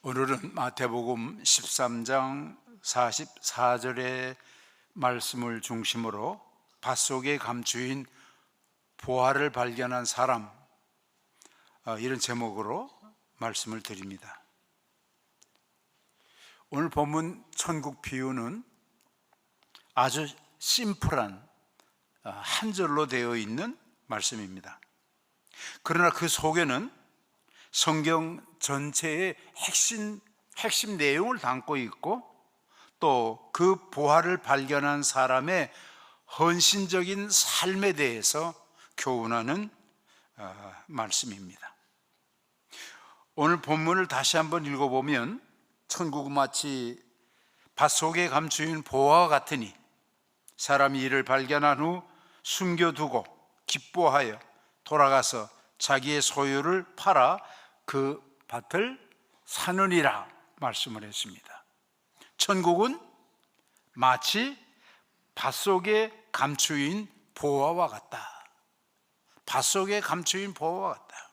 오늘은 마태복음 13장 44절의 말씀을 중심으로 밭속에 감추인 보화를 발견한 사람, 이런 제목으로 말씀을 드립니다. 오늘 본문 천국 비유는 아주 심플한 한 절로 되어 있는 말씀입니다. 그러나 그 속에는 성경 전체의 핵심 내용을 담고 있고, 또 그 보화를 발견한 사람의 헌신적인 삶에 대해서 교훈하는 말씀입니다. 오늘 본문을 다시 한번 읽어보면, 천국은 마치 밭속에 감추인 보화와 같으니 사람이 이를 발견한 후 숨겨두고 기뻐하여 돌아가서 자기의 소유를 팔아 그 밭을 사느니라 말씀을 했습니다. 천국은 마치 밭속에 감추인 보화와 같다. 밭속에 감추인 보화와 같다.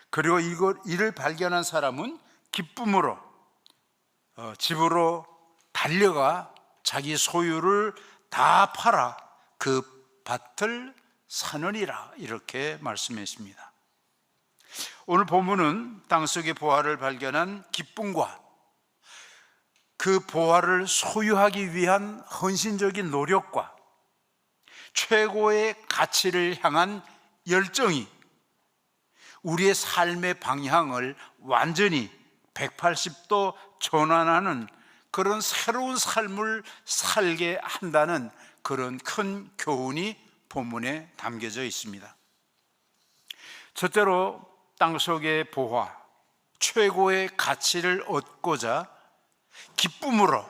그리고 이를 발견한 사람은 기쁨으로 집으로 달려가 자기 소유를 다 팔아 그 밭을 사느니라, 이렇게 말씀했습니다. 오늘 본문은 땅속의 보화를 발견한 기쁨과 그 보화를 소유하기 위한 헌신적인 노력과 최고의 가치를 향한 열정이 우리의 삶의 방향을 완전히 180도 전환하는 그런 새로운 삶을 살게 한다는 그런 큰 교훈이 본문에 담겨져 있습니다. 첫째로 땅속의 보화, 최고의 가치를 얻고자 기쁨으로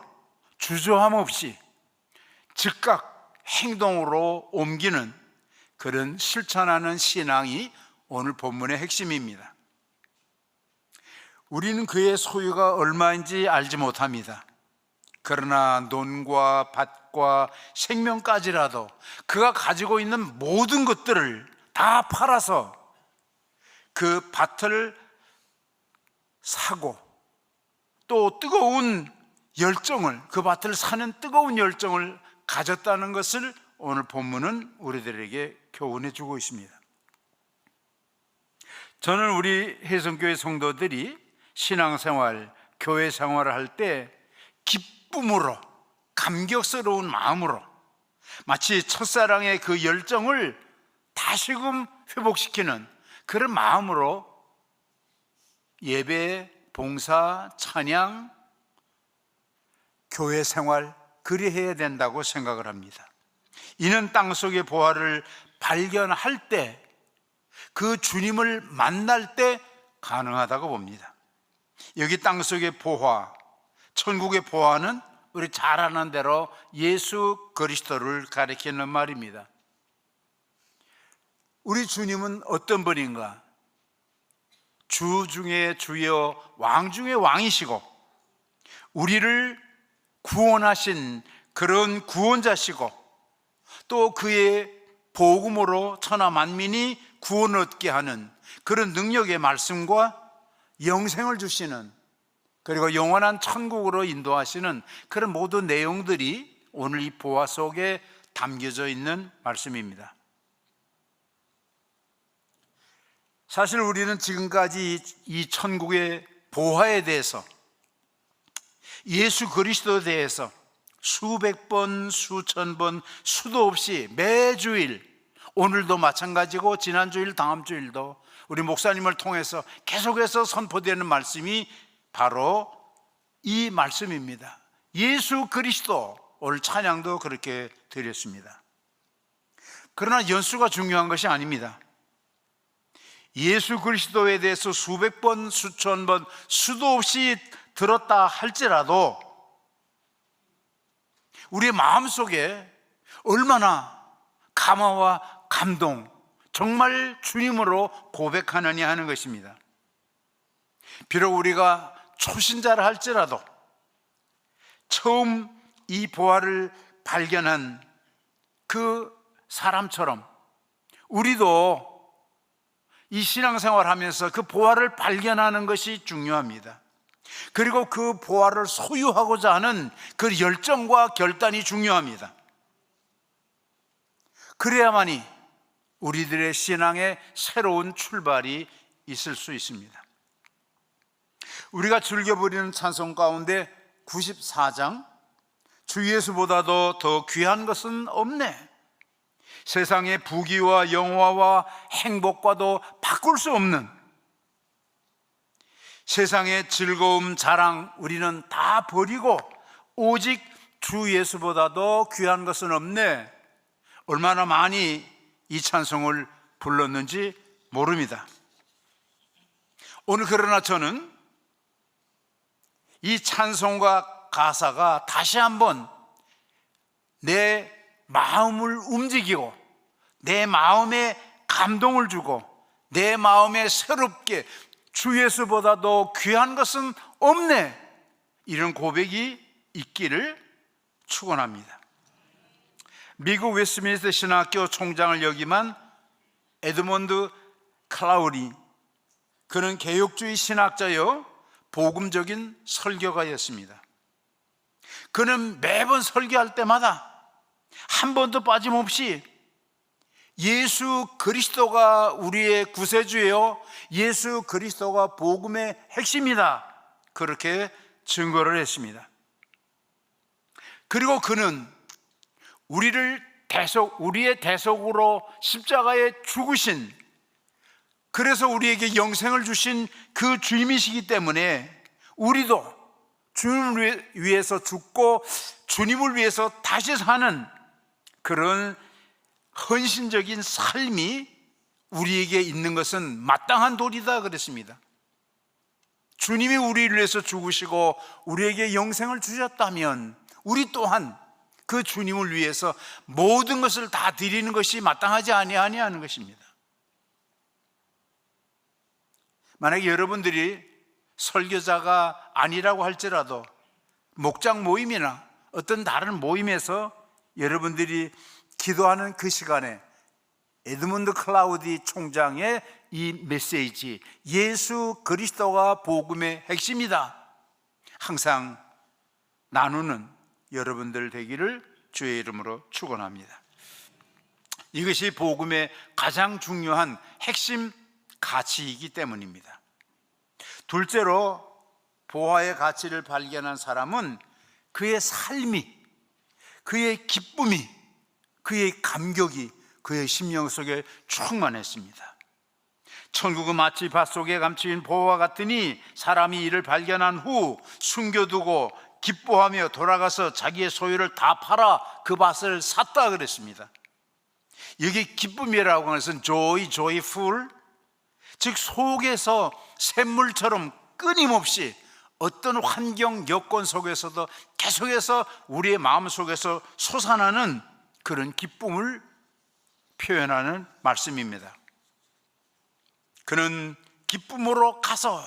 주저함 없이 즉각 행동으로 옮기는 그런 실천하는 신앙이 오늘 본문의 핵심입니다. 우리는 그의 소유가 얼마인지 알지 못합니다. 그러나 논과 밭과 생명까지라도 그가 가지고 있는 모든 것들을 다 팔아서 그 밭을 사고, 또 뜨거운 열정을, 그 밭을 사는 뜨거운 열정을 가졌다는 것을 오늘 본문은 우리들에게 교훈해 주고 있습니다. 저는 우리 혜성교회 성도들이 신앙생활, 교회 생활을 할 때 기쁨으로, 감격스러운 마음으로 마치 첫사랑의 그 열정을 다시금 회복시키는 그런 마음으로 예배, 봉사, 찬양, 교회 생활 그리해야 된다고 생각을 합니다. 이는 땅속의 보화를 발견할 때, 그 주님을 만날 때 가능하다고 봅니다. 여기 땅속의 보화, 천국의 보화는 우리 잘 아는 대로 예수 그리스도를 가리키는 말입니다. 우리 주님은 어떤 분인가? 주 중에 주여, 왕 중에 왕이시고 우리를 구원하신 그런 구원자시고, 또 그의 복음으로 천하 만민이 구원을 얻게 하는 그런 능력의 말씀과 영생을 주시는, 그리고 영원한 천국으로 인도하시는 그런 모든 내용들이 오늘 이 보화 속에 담겨져 있는 말씀입니다. 사실 우리는 지금까지 이 천국의 보화에 대해서, 예수 그리스도에 대해서 수백 번, 수천 번, 수도 없이 매주일, 오늘도 마찬가지고 지난주일, 다음 주일도 우리 목사님을 통해서 계속해서 선포되는 말씀이 바로 이 말씀입니다. 예수 그리스도, 오늘 찬양도 그렇게 드렸습니다. 그러나 연수가 중요한 것이 아닙니다. 예수 그리스도에 대해서 수백 번, 수천 번, 수도 없이 들었다 할지라도 우리의 마음속에 얼마나 감화와 감동, 정말 주님으로 고백하느냐 하는 것입니다. 비록 우리가 초신자라 할지라도 처음 이 보화를 발견한 그 사람처럼 우리도 이 신앙생활 하면서 그 보화를 발견하는 것이 중요합니다. 그리고 그 보화를 소유하고자 하는 그 열정과 결단이 중요합니다. 그래야만이 우리들의 신앙에 새로운 출발이 있을 수 있습니다. 우리가 즐겨 부르는 찬송 가운데 94장, 주 예수보다도 더 귀한 것은 없네, 세상의 부귀와 영화와 행복과도 바꿀 수 없는, 세상의 즐거움, 자랑 우리는 다 버리고 오직 주 예수보다도 귀한 것은 없네, 얼마나 많이 이 찬송을 불렀는지 모릅니다. 오늘 그러나 저는 이 찬송과 가사가 다시 한번 내 마음을 움직이고 내 마음에 감동을 주고 내 마음에 새롭게 주 예수보다도 귀한 것은 없네, 이런 고백이 있기를 축원합니다. 미국 웨스트민스터 신학교 총장을 역임한 에드먼드 클라우디, 그는 개혁주의 신학자여 복음적인 설교가였습니다. 그는 매번 설교할 때마다 한 번도 빠짐없이 예수 그리스도가 우리의 구세주예요, 예수 그리스도가 복음의 핵심이다, 그렇게 증거를 했습니다. 그리고 그는 우리의 대속으로 십자가에 죽으신, 그래서 우리에게 영생을 주신 그 주님이시기 때문에 우리도 주님을 위해서 죽고 주님을 위해서 다시 사는 그런 헌신적인 삶이 우리에게 있는 것은 마땅한 도리다 그랬습니다. 주님이 우리를 위해서 죽으시고 우리에게 영생을 주셨다면 우리 또한 그 주님을 위해서 모든 것을 다 드리는 것이 마땅하지 아니하냐는 것입니다. 만약에 여러분들이 설교자가 아니라고 할지라도 목장 모임이나 어떤 다른 모임에서 여러분들이 기도하는 그 시간에 에드먼드 클라우디 총장의 이 메시지, 예수 그리스도가 복음의 핵심이다, 항상 나누는 여러분들 되기를 주의 이름으로 축원합니다. 이것이 복음의 가장 중요한 핵심 가치이기 때문입니다. 둘째로, 보화의 가치를 발견한 사람은 그의 삶이, 그의 기쁨이, 그의 감격이 그의 심령 속에 충만했습니다. 천국의 마치밭 속에 감추인 보화와 같으니 사람이 이를 발견한 후 숨겨두고 기뻐하며 돌아가서 자기의 소유를 다 팔아 그 밭을 샀다 그랬습니다. 여기 기쁨이라고 하는 것은 joyful, 즉 속에서 샘물처럼 끊임없이 어떤 환경, 여건 속에서도 계속해서 우리의 마음 속에서 솟아나는 그런 기쁨을 표현하는 말씀입니다. 그는 기쁨으로 가서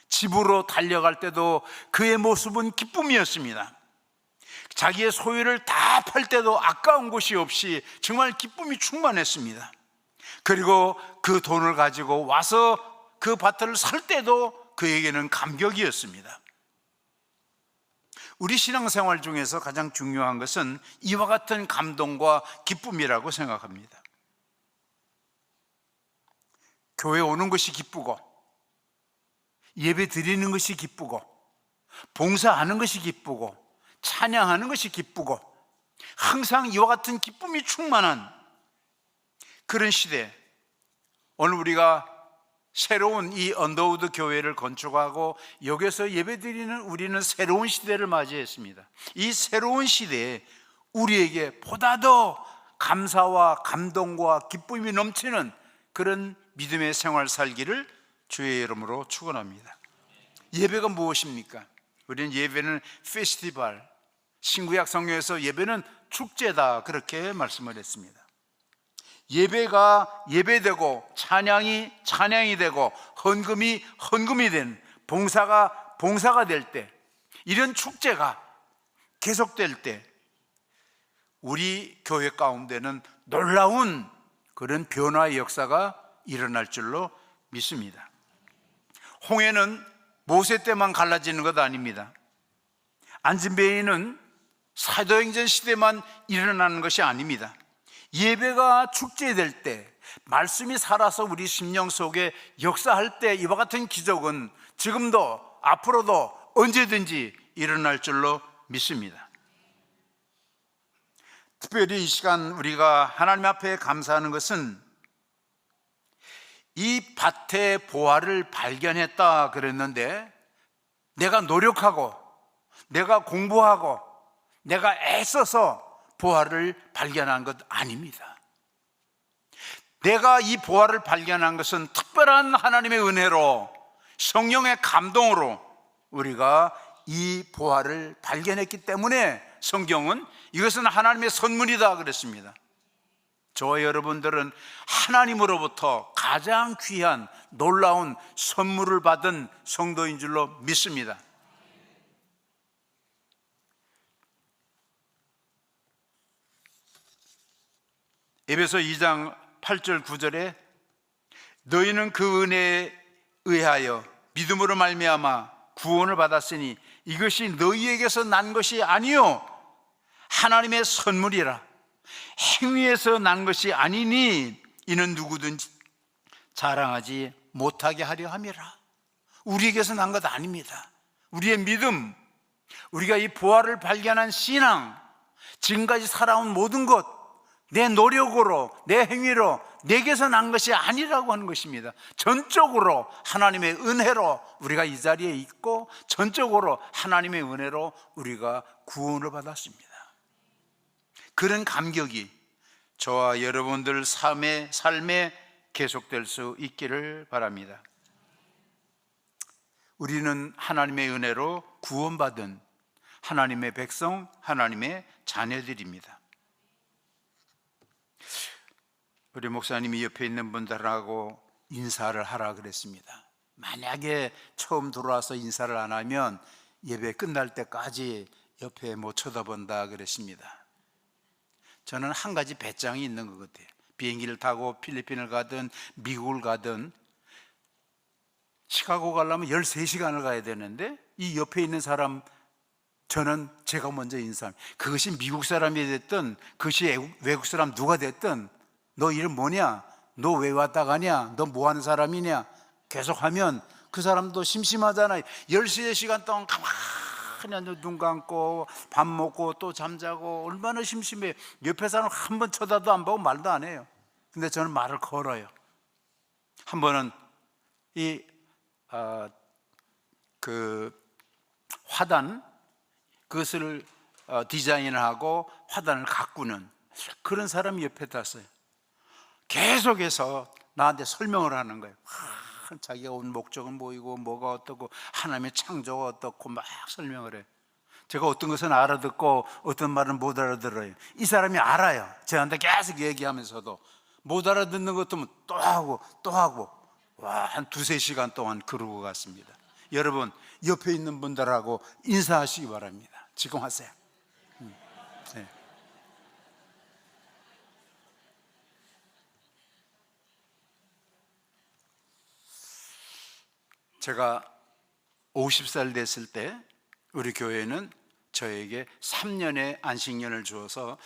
집으로 달려갈 때도 그의 모습은 기쁨이었습니다. 자기의 소유를 다 팔 때도 아까운 것이 없이 정말 기쁨이 충만했습니다. 그리고 그 돈을 가지고 와서 그 밭을 살 때도 그에게는 감격이었습니다. 우리 신앙생활 중에서 가장 중요한 것은 이와 같은 감동과 기쁨이라고 생각합니다. 교회 오는 것이 기쁘고, 예배 드리는 것이 기쁘고, 봉사하는 것이 기쁘고, 찬양하는 것이 기쁘고, 항상 이와 같은 기쁨이 충만한 그런 시대, 오늘 우리가 새로운 이 언더우드 교회를 건축하고 여기서 예배드리는 우리는 새로운 시대를 맞이했습니다. 이 새로운 시대에 우리에게 보다 더 감사와 감동과 기쁨이 넘치는 그런 믿음의 생활 살기를 주의 이름으로 축원합니다. 예배가 무엇입니까? 우리는 예배는 페스티벌, 신구약 성경에서 예배는 축제다 그렇게 말씀을 했습니다. 예배가 예배되고 찬양이 찬양이 되고 헌금이 헌금이 된, 봉사가 봉사가 될 때, 이런 축제가 계속될 때 우리 교회 가운데는 놀라운 그런 변화의 역사가 일어날 줄로 믿습니다. 홍해는 모세 때만 갈라지는 것 아닙니다. 안진뱅이는 사도행전 시대만 일어나는 것이 아닙니다. 예배가 축제될 때, 말씀이 살아서 우리 심령 속에 역사할 때 이와 같은 기적은 지금도 앞으로도 언제든지 일어날 줄로 믿습니다. 특별히 이 시간 우리가 하나님 앞에 감사하는 것은 이 밭의 보화를 발견했다 그랬는데, 내가 노력하고 내가 공부하고 내가 애써서 보화를 발견한 것 아닙니다. 내가 이 보화를 발견한 것은 특별한 하나님의 은혜로, 성령의 감동으로 우리가 이 보화를 발견했기 때문에 성경은 이것은 하나님의 선물이다 그랬습니다. 저와 여러분들은 하나님으로부터 가장 귀한 놀라운 선물을 받은 성도인 줄로 믿습니다. 에베소 2장 8절 9절에 너희는 그 은혜에 의하여 믿음으로 말미암아 구원을 받았으니 이것이 너희에게서 난 것이 아니요 하나님의 선물이라. 행위에서 난 것이 아니니 이는 누구든지 자랑하지 못하게 하려 함이라. 우리에게서 난 것 아닙니다. 우리의 믿음, 우리가 이 보화를 발견한 신앙, 지금까지 살아온 모든 것, 내 노력으로, 내 행위로 내게서 난 것이 아니라고 하는 것입니다. 전적으로 하나님의 은혜로 우리가 이 자리에 있고, 전적으로 하나님의 은혜로 우리가 구원을 받았습니다. 그런 감격이 저와 여러분들 삶에 계속될 수 있기를 바랍니다. 우리는 하나님의 은혜로 구원받은 하나님의 백성, 하나님의 자녀들입니다. 우리 목사님이 옆에 있는 분들하고 인사를 하라 그랬습니다. 만약에 처음 들어와서 인사를 안 하면 예배 끝날 때까지 옆에 못 쳐다본다 그랬습니다. 저는 한 가지 배짱이 있는 것 같아요. 비행기를 타고 필리핀을 가든 미국을 가든 시카고 가려면 13시간을 가야 되는데 이 옆에 있는 사람, 저는 제가 먼저 인사합니다. 그것이 미국 사람이 됐든 그것이 외국 사람 누가 됐든 너 이름 뭐냐? 너 왜 왔다 가냐? 너 뭐 하는 사람이냐? 계속 하면 그 사람도 심심하잖아요. 13시간 동안 가만히 앉아 눈 감고 밥 먹고 또 잠자고 얼마나 심심해. 옆에 사람 한 번 쳐다도 안 보고 말도 안 해요. 근데 저는 말을 걸어요. 한 번은 그 화단, 그것을 디자인하고 화단을 가꾸는 그런 사람이 옆에 탔어요. 계속해서 나한테 설명을 하는 거예요. 자기가 온 목적은 뭐이고 뭐가 어떻고 하나님의 창조가 어떻고 막 설명을 해요. 제가 어떤 것은 알아듣고 어떤 말은 못 알아들어요. 이 사람이 알아요. 저한테 계속 얘기하면서도 못 알아듣는 것도 또 하고 또 하고, 와, 한 2-3시간 동안 그러고 갔습니다. 여러분, 옆에 있는 분들하고 인사하시기 바랍니다. 지금 하세요. 네. 제가 50살 됐을 때 우리 교회는 저에게 3년의 안식년을 주어서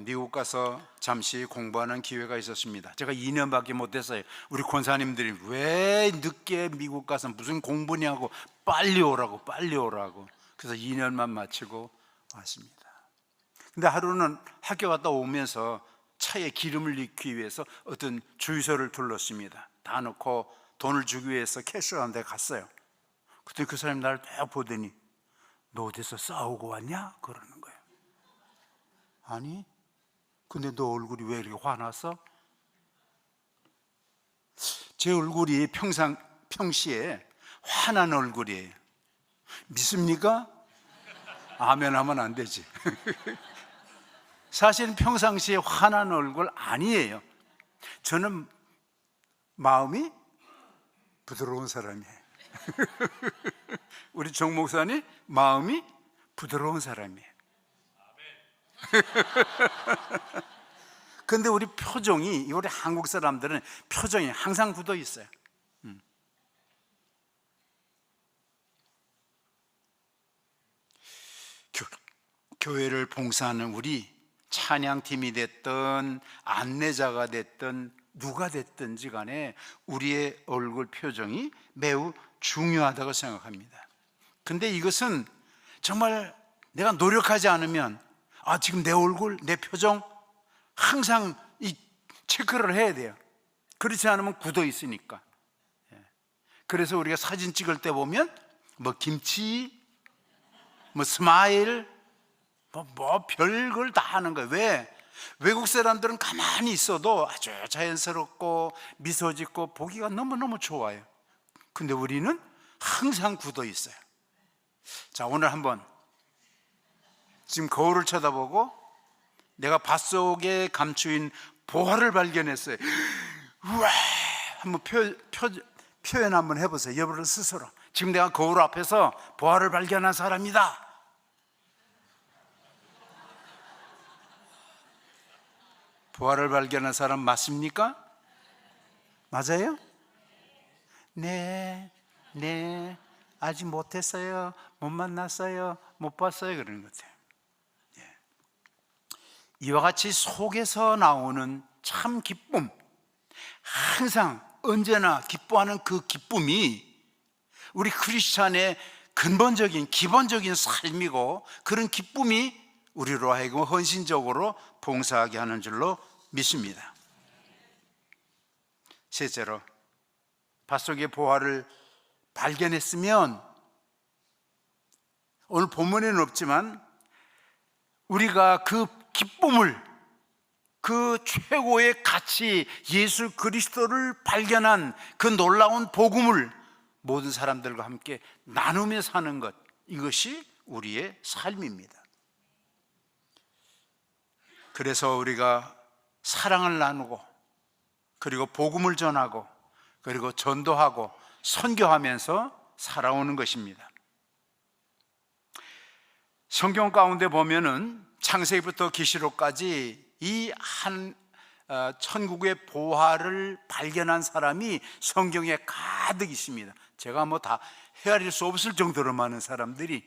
미국 가서 잠시 공부하는 기회가 있었습니다. 제가 2년밖에 못했어요. 우리 권사님들이 왜 늦게 미국 가서 무슨 공부냐고 빨리 오라고. 그래서 2년만 마치고 왔습니다. 근데 하루는 학교 갔다 오면서 차에 기름을 넣기 위해서 어떤 주유소를 둘렀습니다. 다 넣고 돈을 주기 위해서 캐시하는 데 갔어요. 그때 그 사람이 나를 딱 보더니 너 어디서 싸우고 왔냐? 그러는 거예요. 아니, 근데 너 얼굴이 왜 이렇게 화났어? 제 얼굴이 평시에 화난 얼굴이에요. 믿습니까? 아멘 하면 안 되지. 사실은 평상시에 화난 얼굴 아니에요. 저는 마음이 부드러운 사람이에요. 우리 정 목사님 마음이 부드러운 사람이에요. 근데 우리 표정이, 우리 한국 사람들은 표정이 항상 굳어 있어요. 교회를 봉사하는 우리, 찬양팀이 됐든 안내자가 됐든 누가 됐든지 간에 우리의 얼굴 표정이 매우 중요하다고 생각합니다. 근데 이것은 정말 내가 노력하지 않으면 지금 내 얼굴, 내 표정 항상 이 체크를 해야 돼요. 그렇지 않으면 굳어 있으니까. 그래서 우리가 사진 찍을 때 보면 뭐 김치, 뭐 스마일, 뭐 별걸 다 하는 거예요. 왜? 외국 사람들은 가만히 있어도 아주 자연스럽고 미소 짓고 보기가 너무너무 좋아요. 근데 우리는 항상 굳어 있어요. 자, 오늘 한번 지금 거울을 쳐다보고 내가 밭속에 감추인 보화를 발견했어요. 우와! 한번 표현 한번 해보세요. 여러분 스스로. 지금 내가 거울 앞에서 보화를 발견한 사람이다. 보화를 발견한 사람 맞습니까? 맞아요? 네, 아직 못했어요. 못 만났어요. 못 봤어요. 그러는 것 같아요. 이와 같이 속에서 나오는 참 기쁨, 항상 언제나 기뻐하는 그 기쁨이 우리 크리스찬의 근본적인 기본적인 삶이고, 그런 기쁨이 우리로 하여금 헌신적으로 봉사하게 하는 줄로 믿습니다. 셋째로, 밭속의 보화를 발견했으면, 오늘 본문에는 없지만 우리가 그 기쁨을, 그 최고의 가치 예수 그리스도를 발견한 그 놀라운 복음을 모든 사람들과 함께 나누며 사는 것, 이것이 우리의 삶입니다. 그래서 우리가 사랑을 나누고, 그리고 복음을 전하고, 그리고 전도하고 선교하면서 살아오는 것입니다. 성경 가운데 보면은 창세기부터 계시록까지 이 천국의 보화를 발견한 사람이 성경에 가득 있습니다. 제가 뭐 다 헤아릴 수 없을 정도로 많은 사람들이,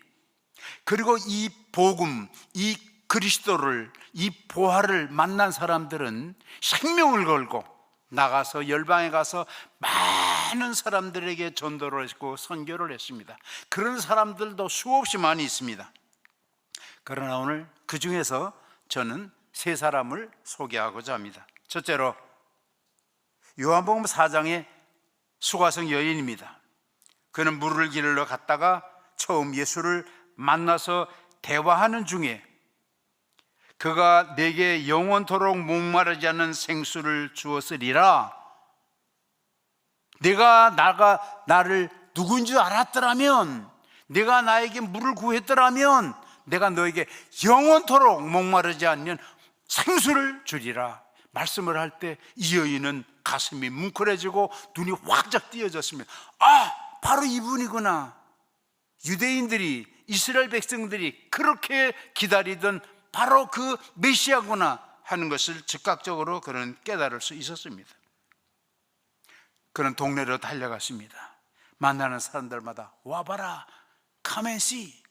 그리고 이 복음, 이 그리스도를, 이 보화를 만난 사람들은 생명을 걸고 나가서 열방에 가서 많은 사람들에게 전도를 했고 선교를 했습니다. 그런 사람들도 수없이 많이 있습니다. 그러나 오늘 그 중에서 저는 세 사람을 소개하고자 합니다. 첫째로, 요한복음 4장의 수가성 여인입니다. 그는 물을 기르러 갔다가 처음 예수를 만나서 대화하는 중에 그가 내게 영원토록 목마르지 않는 생수를 주었으리라. 내가 나를 누구인 줄 알았더라면, 내가 나에게 물을 구했더라면 내가 너에게 영원토록 목마르지 않는 생수를 주리라. 말씀을 할 때 이 여인은 가슴이 뭉클해지고 눈이 확짝 띄어졌습니다. 바로 이분이구나. 유대인들이, 이스라엘 백성들이 그렇게 기다리던 바로 그 메시아구나 하는 것을 즉각적으로 그는 깨달을 수 있었습니다. 그는 동네로 달려갔습니다. 만나는 사람들마다 와봐라, come and see,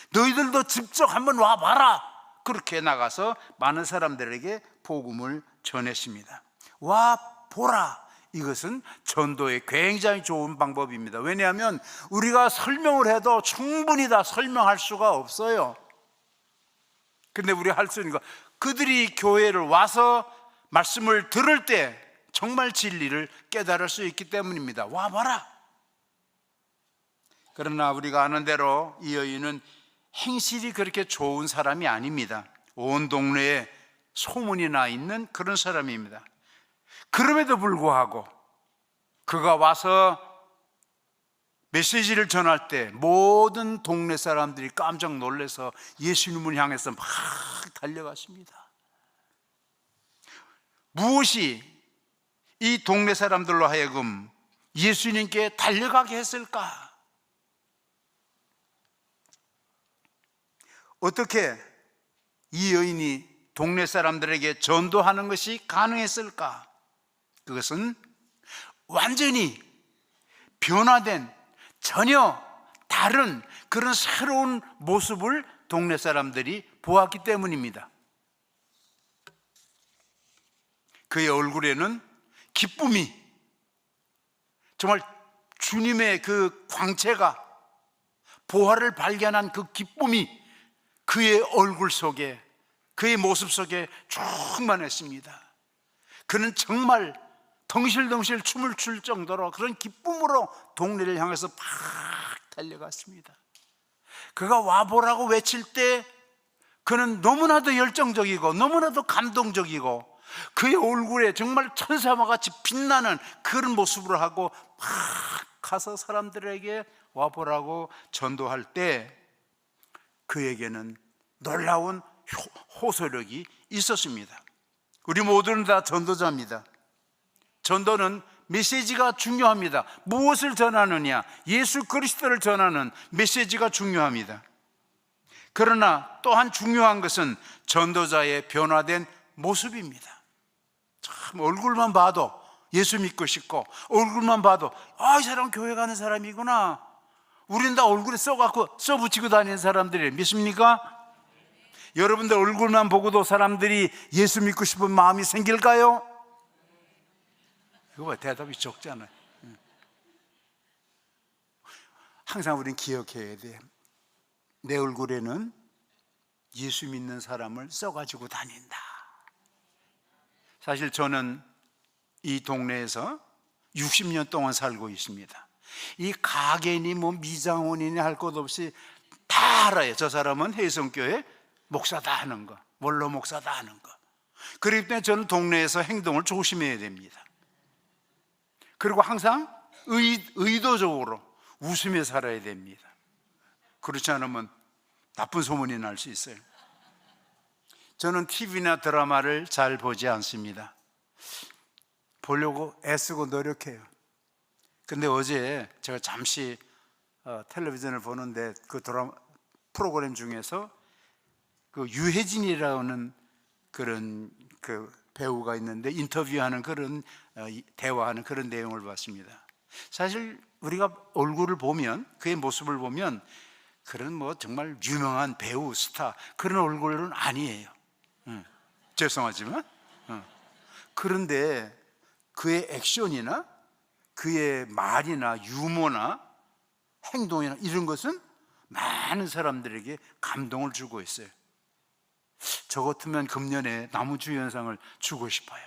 너희들도 직접 한번 와봐라, 그렇게 나가서 많은 사람들에게 복음을 전했습니다. 와보라, 이것은 전도의 굉장히 좋은 방법입니다. 왜냐하면 우리가 설명을 해도 충분히 다 설명할 수가 없어요. 근데 우리가 할 수 있는 거, 그들이 교회를 와서 말씀을 들을 때 정말 진리를 깨달을 수 있기 때문입니다. 와봐라. 그러나 우리가 아는 대로 이 여인은 행실이 그렇게 좋은 사람이 아닙니다. 온 동네에 소문이 나 있는 그런 사람입니다. 그럼에도 불구하고 그가 와서 메시지를 전할 때 모든 동네 사람들이 깜짝 놀라서 예수님을 향해서 막 달려갔습니다. 무엇이 이 동네 사람들로 하여금 예수님께 달려가게 했을까? 어떻게 이 여인이 동네 사람들에게 전도하는 것이 가능했을까? 그것은 완전히 변화된 전혀 다른 그런 새로운 모습을 동네 사람들이 보았기 때문입니다. 그의 얼굴에는 기쁨이, 정말 주님의 그 광채가, 보화를 발견한 그 기쁨이 그의 얼굴 속에, 그의 모습 속에 충만했습니다. 그는 정말 덩실덩실 춤을 출 정도로 그런 기쁨으로 동네를 향해서 팍 달려갔습니다. 그가 와보라고 외칠 때 그는 너무나도 열정적이고 너무나도 감동적이고 그의 얼굴에 정말 천사와 같이 빛나는 그런 모습으로 하고 막 가서 사람들에게 와보라고 전도할 때 그에게는 놀라운 호소력이 있었습니다. 우리 모두는 다 전도자입니다. 전도는 메시지가 중요합니다. 무엇을 전하느냐? 예수 그리스도를 전하는 메시지가 중요합니다. 그러나 또한 중요한 것은 전도자의 변화된 모습입니다. 참 얼굴만 봐도 예수 믿고 싶고, 얼굴만 봐도 이 사람 교회 가는 사람이구나, 우린 다 얼굴에 써붙이고 다니는 사람들이에요. 믿습니까? 여러분들 얼굴만 보고도 사람들이 예수 믿고 싶은 마음이 생길까요? 그거 봐, 대답이 적잖아요. 항상 우린 기억해야 돼. 내 얼굴에는 예수 믿는 사람을 써가지고 다닌다. 사실 저는 이 동네에서 60년 동안 살고 있습니다. 이 가게니 뭐 미장원이니 할 것 없이 다 알아요. 저 사람은 해성교회 목사다 하는 거, 원로 목사다 하는 거. 그렇기 때문에 저는 동네에서 행동을 조심해야 됩니다. 그리고 항상 의도적으로 웃으며 살아야 됩니다. 그렇지 않으면 나쁜 소문이 날 수 있어요. 저는 TV나 드라마를 잘 보지 않습니다. 보려고 애쓰고 노력해요. 근데 어제 제가 잠시 텔레비전을 보는데 그 드라마 프로그램 중에서 그 유해진이라는 그런 그 배우가 있는데 인터뷰하는 그런 대화하는 그런 내용을 봤습니다. 사실 우리가 얼굴을 보면, 그의 모습을 보면 그런 뭐 정말 유명한 배우, 스타 그런 얼굴은 아니에요. 죄송하지만 그런데 그의 액션이나 그의 말이나 유머나 행동이나 이런 것은 많은 사람들에게 감동을 주고 있어요. 저 같으면 금년에 나무주연상을 주고 싶어요.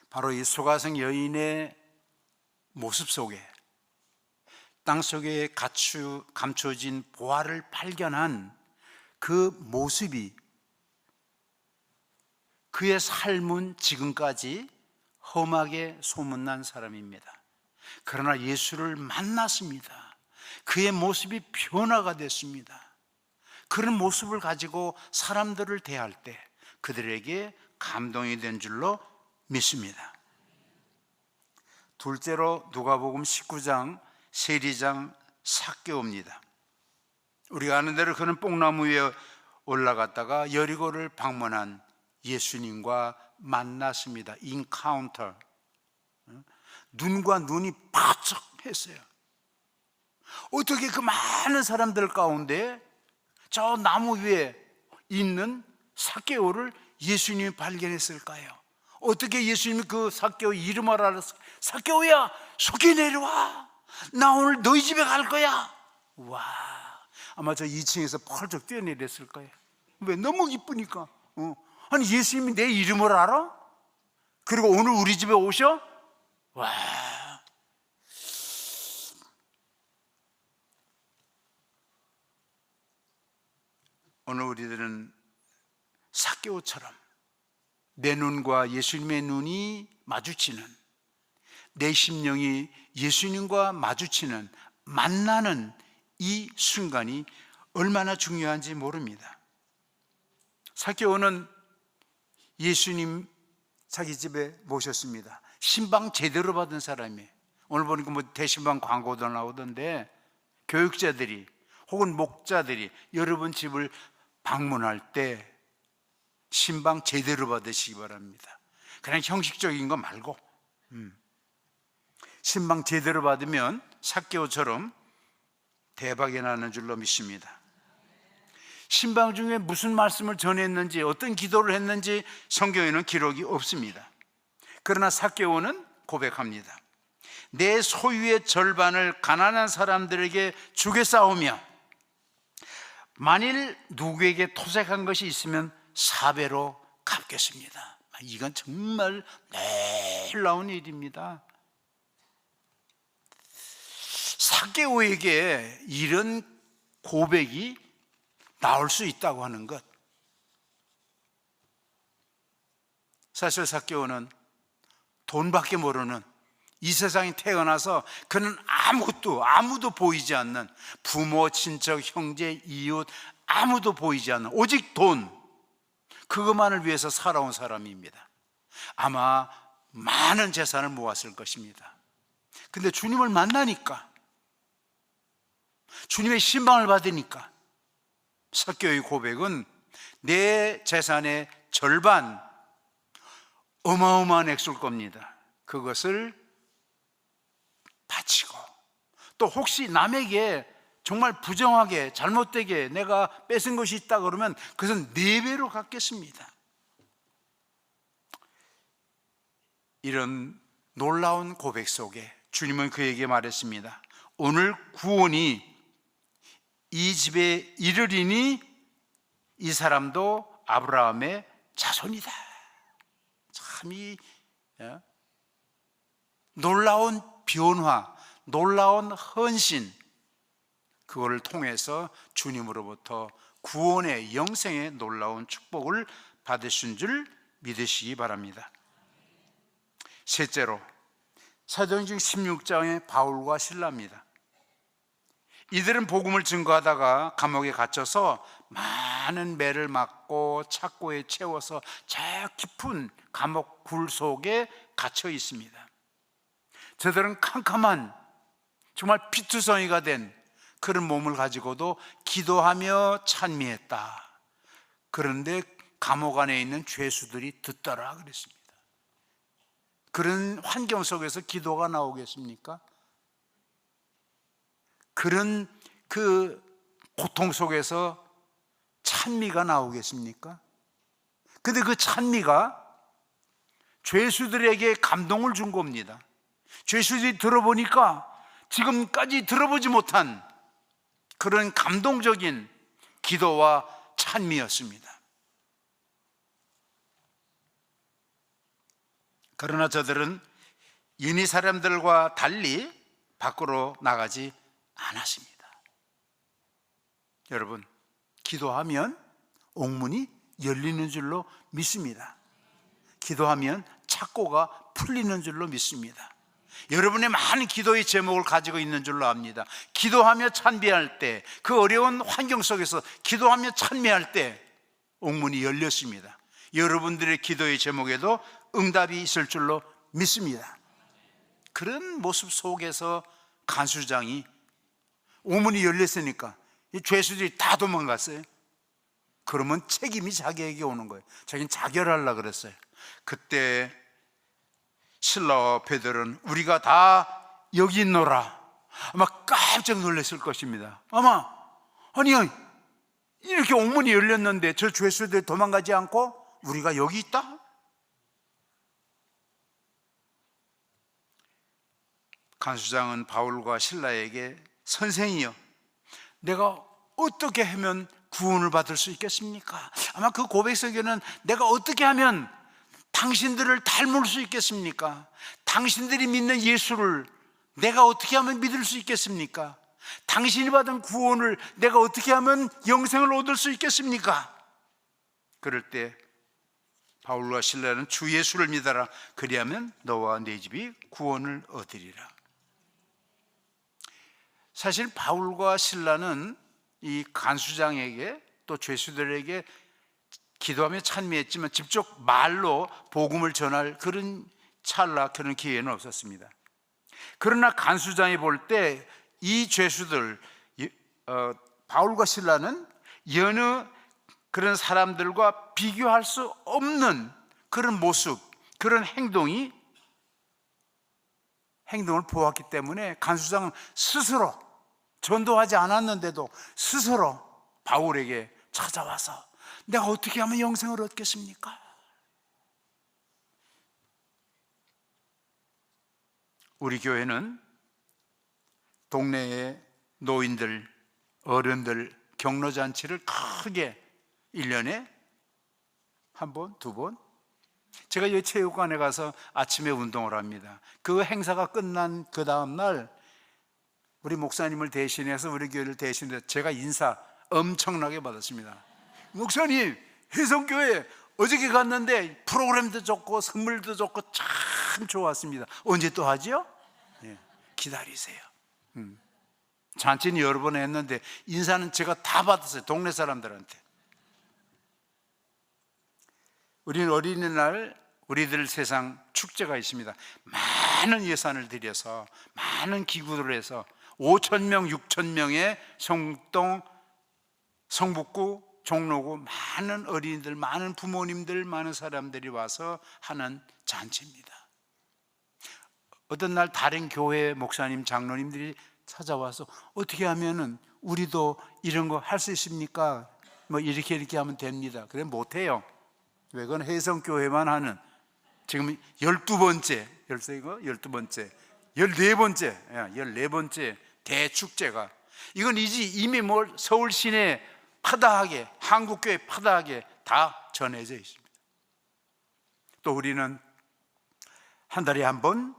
바로 이 소가성 여인의 모습 속에, 땅속에 감춰진 보화를 발견한 그 모습이 그의 삶은 지금까지 험하게 소문난 사람입니다. 그러나 예수를 만났습니다. 그의 모습이 변화가 됐습니다. 그런 모습을 가지고 사람들을 대할 때 그들에게 감동이 된 줄로 믿습니다. 둘째로 누가복음 19장 세리장 삭개오입니다. 우리가 아는 대로 그는 뽕나무 위에 올라갔다가 여리고를 방문한 예수님과 만났습니다. 인카운터. 눈과 눈이 바짝 했어요. 어떻게 그 많은 사람들 가운데 저 나무 위에 있는 삭개오를 예수님이 발견했을까요? 어떻게 예수님이 그 삭개오 이름을 알았을까요? 삭개오야, 속히 내려와, 나 오늘 너희 집에 갈 거야. 와, 아마 저 2층에서 펄쩍 뛰어내렸을 거예요. 왜? 너무 기쁘니까. 아니 예수님이 내 이름을 알아? 그리고 오늘 우리 집에 오셔? 와. 오늘 우리들은 삭개오처럼 내 눈과 예수님의 눈이 마주치는, 내 심령이 예수님과 마주치는, 만나는 이 순간이 얼마나 중요한지 모릅니다. 삭개오는 예수님 자기 집에 모셨습니다. 신방 제대로 받은 사람이에요. 오늘 보니까 뭐 대신방 광고도 나오던데 교육자들이 혹은 목자들이 여러분 집을 방문할 때 신방 제대로 받으시기 바랍니다. 그냥 형식적인 거 말고 신방 제대로 받으면 삭개오처럼 대박이 나는 줄로 믿습니다. 신방 중에 무슨 말씀을 전했는지, 어떤 기도를 했는지 성경에는 기록이 없습니다. 그러나 삭개오는 고백합니다. 내 소유의 절반을 가난한 사람들에게 주겠사오며 만일 누구에게 토색한 것이 있으면 4배로 갚겠습니다. 이건 정말 놀라운 일입니다. 삭개오에게 이런 고백이 나올 수 있다고 하는 것, 사실 삭개오는 돈밖에 모르는, 이 세상에 태어나서 그는 아무도 보이지 않는, 부모, 친척, 형제, 이웃 아무도 보이지 않는 오직 돈, 그것만을 위해서 살아온 사람입니다. 아마 많은 재산을 모았을 것입니다. 근데 주님을 만나니까, 주님의 신방을 받으니까 삭개오의 고백은 내 재산의 절반, 어마어마한 액수일 겁니다. 그것을 바치고, 또 혹시 남에게 정말 부정하게 잘못되게 내가 뺏은 것이 있다 그러면 그것은 4배로 갚겠습니다. 이런 놀라운 고백 속에 주님은 그에게 말했습니다. 오늘 구원이 이 집에 이르리니 이 사람도 아브라함의 자손이다. 참 이 놀라운 변화, 놀라운 헌신, 그거를 통해서 주님으로부터 구원의 영생의 놀라운 축복을 받으신 줄 믿으시기 바랍니다. 셋째로, 사도행전 16장의 바울과 실라입니다. 이들은 복음을 증거하다가 감옥에 갇혀서 많은 매를 맞고 착고에 채워서 저 깊은 감옥 굴 속에 갇혀 있습니다. 저들은 캄캄한, 정말 피투성이가 된 그런 몸을 가지고도 기도하며 찬미했다. 그런데 감옥 안에 있는 죄수들이 듣더라 그랬습니다. 그런 환경 속에서 기도가 나오겠습니까? 그런 그 고통 속에서 찬미가 나오겠습니까? 근데 그 찬미가 죄수들에게 감동을 준 겁니다. 죄수들이 들어보니까 지금까지 들어보지 못한 그런 감동적인 기도와 찬미였습니다. 그러나 저들은 인위 사람들과 달리 밖으로 나가지 않았습니다. 여러분, 기도하면 옥문이 열리는 줄로 믿습니다. 기도하면 착고가 풀리는 줄로 믿습니다. 여러분의 많은 기도의 제목을 가지고 있는 줄로 압니다. 기도하며 찬미할 때, 그 어려운 환경 속에서 기도하며 찬미할 때 옥문이 열렸습니다. 여러분들의 기도의 제목에도 응답이 있을 줄로 믿습니다. 그런 모습 속에서 간수장이 옥문이 열렸으니까 이 죄수들이 다 도망갔어요. 그러면 책임이 자기에게 오는 거예요. 자기는 자결하려고 그랬어요. 그때 신라와 베드로는 우리가 다 여기 있노라, 아마 깜짝 놀랐을 것입니다. 아마, 아니 이렇게 옥문이 열렸는데 저 죄수들 도망가지 않고 우리가 여기 있다? 간수장은 바울과 실라에게 선생이여, 내가 어떻게 하면 구원을 받을 수 있겠습니까? 아마 그 고백 속에는 내가 어떻게 하면 당신들을 닮을 수 있겠습니까? 당신들이 믿는 예수를 내가 어떻게 하면 믿을 수 있겠습니까? 당신이 받은 구원을 내가 어떻게 하면 영생을 얻을 수 있겠습니까? 그럴 때 바울과 실라는 주 예수를 믿어라, 그리하면 너와 네 집이 구원을 얻으리라. 사실 바울과 실라는 이 간수장에게 또 죄수들에게 기도하며 찬미했지만 직접 말로 복음을 전할 그런 찰나, 그런 기회는 없었습니다. 그러나 간수장이 볼 때 이 죄수들, 바울과 신라는 여느 그런 사람들과 비교할 수 없는 그런 모습, 그런 행동을 보았기 때문에 간수장은 스스로 전도하지 않았는데도 스스로 바울에게 찾아와서 내가 어떻게 하면 영생을 얻겠습니까? 우리 교회는 동네의 노인들, 어른들 격려잔치를 크게 1년에 한 번, 두 번. 제가 여기 체육관에 가서 아침에 운동을 합니다. 그 행사가 끝난 그 다음날 우리 목사님을 대신해서 우리 교회를 대신해서 제가 인사 엄청나게 받았습니다. 목사님, 혜성교회 어저께 갔는데 프로그램도 좋고 선물도 좋고 참 좋았습니다. 언제 또 하죠? 네, 기다리세요. 잔치는 여러 번 했는데 인사는 제가 다 받았어요. 동네 사람들한테. 우리는 어린이날 우리들 세상 축제가 있습니다. 많은 예산을 들여서 많은 기구를 해서 5,000명, 6,000명의 성동, 성북구, 종로구 많은 어린이들, 많은 부모님들, 많은 사람들이 와서 하는 잔치입니다. 어떤 날 다른 교회 목사님, 장로님들이 찾아와서 어떻게 하면은 우리도 이런 거 할 수 있습니까? 뭐 이렇게 하면 됩니다. 그래 못해요. 왜? 그건 혜성교회만 하는 지금 12번째, 14번째, 14번째 대축제가 이건 이미 서울 시내 파다하게, 한국교회 파다하게 다 전해져 있습니다. 또 우리는 한 달에 한 번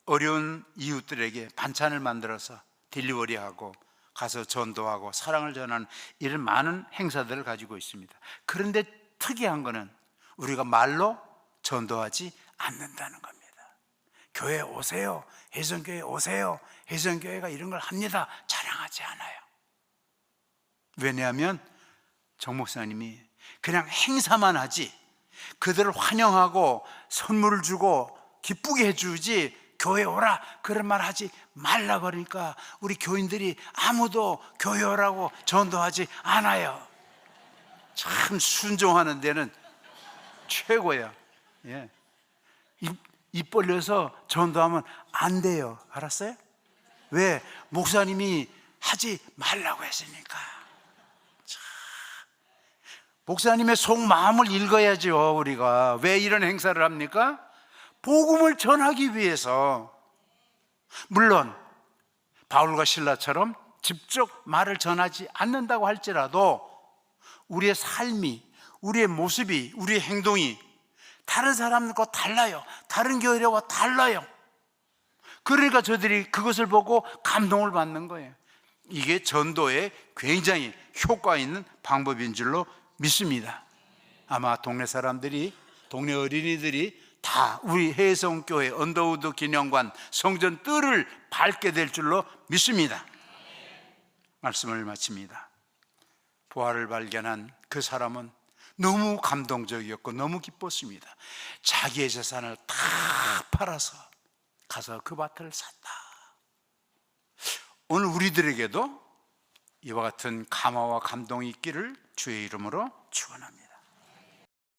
어려운 이웃들에게 반찬을 만들어서 딜리버리하고 가서 전도하고 사랑을 전하는 이런 많은 행사들을 가지고 있습니다. 그런데 특이한 거는 우리가 말로 전도하지 않는다는 겁니다. 교회 오세요, 혜성교회 오세요, 혜성교회가 이런 걸 합니다 자랑하지 않아요. 왜냐하면 정 목사님이 그냥 행사만 하지 그들을 환영하고 선물을 주고 기쁘게 해주지 교회 오라 그런 말 하지 말라 그러니까 우리 교인들이 아무도 교회 오라고 전도하지 않아요. 참 순종하는 데는 최고야. 예. 입 벌려서 전도하면 안 돼요. 알았어요? 왜? 목사님이 하지 말라고 했으니까. 목사님의 속마음을 읽어야죠. 우리가 왜 이런 행사를 합니까? 복음을 전하기 위해서. 물론 바울과 신라처럼 직접 말을 전하지 않는다고 할지라도 우리의 삶이, 우리의 모습이, 우리의 행동이 다른 사람과 달라요. 다른 교회와 달라요. 그러니까 저들이 그것을 보고 감동을 받는 거예요. 이게 전도에 굉장히 효과 있는 방법인 줄로 믿습니다. 아마 동네 사람들이, 동네 어린이들이 다 우리 혜성교회 언더우드 기념관 성전 뜰을 밟게 될 줄로 믿습니다. 말씀을 마칩니다. 부활을 발견한 그 사람은 너무 감동적이었고 너무 기뻤습니다. 자기의 재산을 다 팔아서 가서 그 밭을 샀다. 오늘 우리들에게도 이와 같은 감화와 감동이 있기를 주의 이름으로 축원합니다.